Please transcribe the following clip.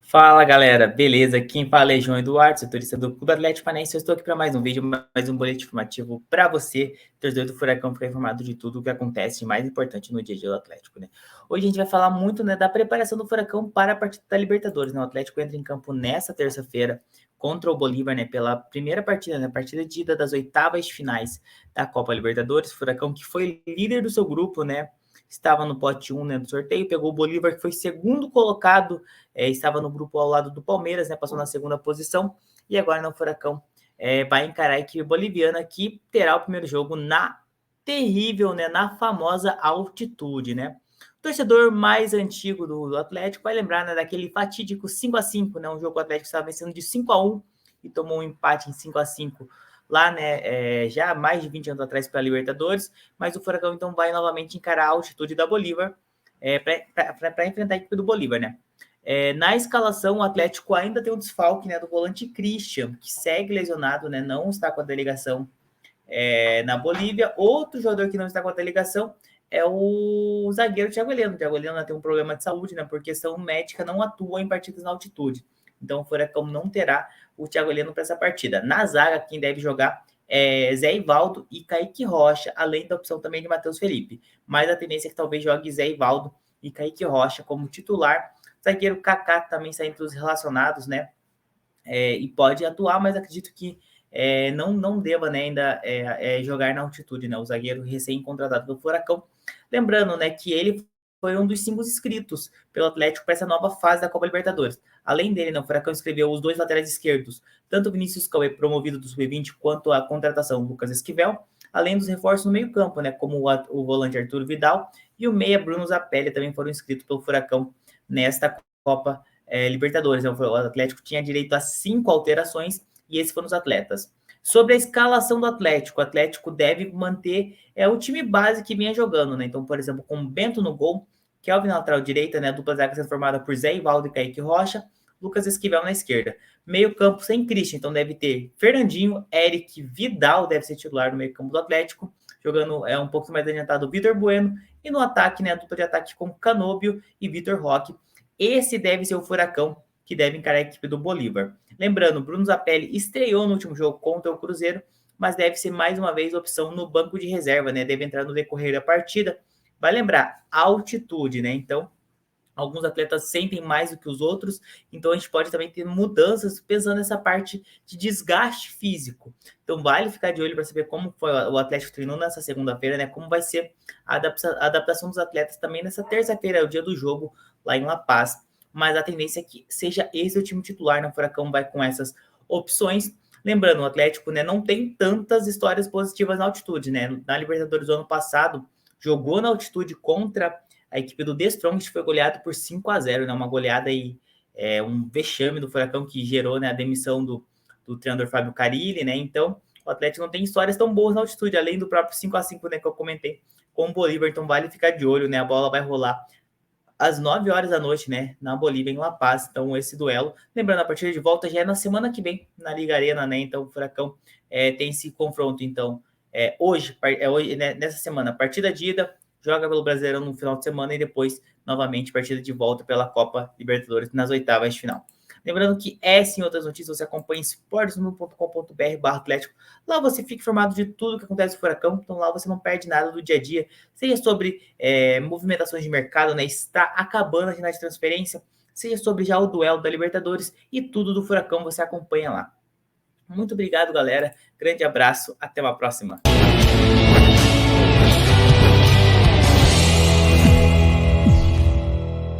Fala galera, beleza? Quem fala é João Eduardo, setorista do Clube Atlético Paranaense. Eu estou aqui para mais um vídeo, mais um boletim informativo para você, torcedor do Furacão, ficar informado de tudo o que acontece de mais importante no dia a dia do Atlético, né? Hoje a gente vai falar muito, né, da preparação do Furacão para a partida da Libertadores, né? O Atlético entra em campo nessa terça-feira contra o Bolívar, né, pela primeira partida, né, partida de ida das oitavas de finais da Copa Libertadores. O Furacão que foi líder do seu grupo, né? Estava no pote 1, né, do sorteio, pegou o Bolívar, que foi segundo colocado, estava no grupo ao lado do Palmeiras, né, passou na segunda posição, e agora no Furacão vai encarar a equipe boliviana, que terá o primeiro jogo na terrível, né, na famosa altitude, né. O torcedor mais antigo do Atlético vai lembrar, né, daquele fatídico 5-5, né, um jogo que o Atlético estava vencendo de 5-1 e tomou um empate em 5-5 lá, né, já mais de 20 anos atrás pela Libertadores, mas o Furacão então vai novamente encarar a altitude da Bolívar para enfrentar a equipe do Bolívar, né. Na escalação, o Atlético ainda tem um desfalque, né, do volante Christian, que segue lesionado, né, não está com a delegação na Bolívia. Outro jogador que não está com a delegação é o zagueiro Thiago Heleno. O Thiago Heleno tem um problema de saúde, né, por questão médica, não atua em partidas na altitude. Então o Furacão não terá o Thiago Heleno para essa partida. Na zaga, quem deve jogar é Zé Ivaldo e Kaique Rocha, além da opção também de Matheus Felipe. Mas a tendência é que talvez jogue Zé Ivaldo e Kaique Rocha como titular. Zagueiro Kaká também está entre os relacionados, né? E pode atuar, mas acredito que não deva, né, ainda jogar na altitude, né? O zagueiro recém-contratado do Furacão. Lembrando, né, que ele foi um dos 5 inscritos pelo Atlético para essa nova fase da Copa Libertadores. Além dele, né, o Furacão escreveu os dois laterais esquerdos, tanto o Vinícius Cauê, promovido do Sub-20, quanto a contratação do Lucas Esquivel, além dos reforços no meio-campo, né, como o volante Arturo Vidal e o meia Bruno Zapelli também foram inscritos pelo Furacão nesta Copa Libertadores. Então, o Atlético tinha direito a 5 alterações e esses foram os atletas. Sobre a escalação do Atlético, o Atlético deve manter o time base que vinha jogando, né? Então, por exemplo, com Bento no gol, Kelvin na lateral direita, né? A dupla zaga sendo formada por Zé Ivaldo e Kaique Rocha, Lucas Esquivel na esquerda. Meio campo sem Christian, então deve ter Fernandinho, Eric, Vidal deve ser titular no meio campo do Atlético, jogando um pouco mais adiantado Vitor Bueno, e no ataque, né? A dupla de ataque com Canóbio e Vitor Roque. Esse deve ser o Furacão que deve encarar a equipe do Bolívar. Lembrando, Bruno Zapelli estreou no último jogo contra o Cruzeiro, mas deve ser mais uma vez opção no banco de reserva, né? Deve entrar no decorrer da partida. Vai lembrar, altitude, né? Então, alguns atletas sentem mais do que os outros, então a gente pode também ter mudanças pensando nessa parte de desgaste físico. Então vale ficar de olho para saber como foi o Atlético treinou nessa segunda-feira, né? Como vai ser a adaptação dos atletas também nessa terça-feira, é o dia do jogo lá em La Paz. Mas a tendência é que seja esse o time titular, né? O Furacão vai com essas opções. Lembrando, o Atlético, né, não tem tantas histórias positivas na altitude, né? Na Libertadores do ano passado, jogou na altitude contra a equipe do The Strongest, foi goleada por 5-0, né? Uma goleada aí, um vexame do Furacão que gerou, né, a demissão do treinador Fábio Carilli, né? Então, o Atlético não tem histórias tão boas na altitude, além do próprio 5-5, né, que eu comentei com o Bolívar. Então, vale ficar de olho, né? A bola vai rolar às 9 horas da noite, né, na Bolívia, em La Paz. Então, esse duelo. Lembrando, a partida de volta já é na semana que vem, na Liga Arena, né? Então, o Furacão tem esse confronto. Então, hoje, né, nessa semana, partida de ida, joga pelo Brasileirão no final de semana e depois, novamente, partida de volta pela Copa Libertadores nas oitavas de final. Lembrando que essa e outras notícias você acompanha em esportes.com.br/Atlético. Lá você fica informado de tudo que acontece no Furacão, então lá você não perde nada do dia a dia, seja sobre movimentações de mercado, né? Está acabando a janela de transferência, seja sobre já o duelo da Libertadores e tudo do Furacão você acompanha lá. Muito obrigado, galera. Grande abraço, até uma próxima.